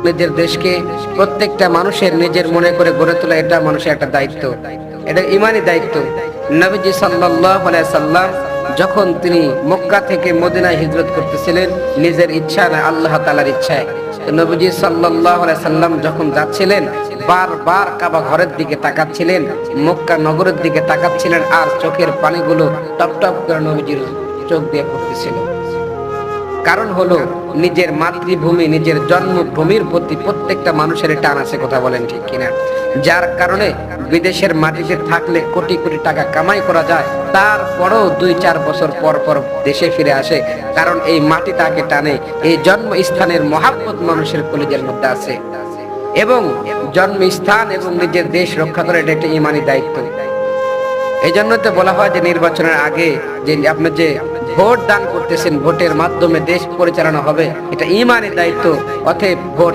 নিজের দেশকে প্রত্যেকটা মানুষের নিজের মনে করে গড়ে তোলা, এটা মানুষের একটা দায়িত্ব, এটা ঈমানি দায়িত্ব। নবীজি সাল্লাল্লাহু আলাইহি সাল্লাম যখন তিনি মক্কা থেকে মদিনায় হিজরত করতেছিলেন, নিজের ইচ্ছা না, আল্লাহ তাআলার ইচ্ছায়। তো নবীজি সাল্লাল্লাহু আলাইহি সাল্লাম যখন যাচ্ছিলেন, বারবার কাবা ঘরের দিকে তাকাচ্ছিলেন, মক্কা নগরের দিকে তাকাচ্ছিলেন, আর চোখের পানিগুলো টপ টপ করে নবীজির চোখ দিয়ে পড়তেছিল। কারণ হলো, নিজের মাতৃভূমি, নিজের জন্মভূমির প্রতি প্রত্যেকটা মানুষের টান আছে, কথা বলেন ঠিক কিনা? যার কারণে বিদেশের মাটিতে থাকলে কোটি কোটি টাকা কামাই করা যায়, তারপরেও 2-4 বছর পর পর দেশে ফিরে আসে, কারণ এই মাটি তাকে টানে। এই জন্মস্থানের মহাব্বত মানুষের কলিজার মধ্যে আছে, এবং জন্মস্থান এবং নিজের দেশ রক্ষা করে, এটা একটা ঈমানি দায়িত্ব। এই জন্য তো বলা হয় যে নির্বাচনের আগে যে আপনি যে ভোট দান করতেছেন, ভোটের মাধ্যমে দেশ পরিচালনা হবে, এটা ঈমানি দায়িত্ব। অতএব ভোট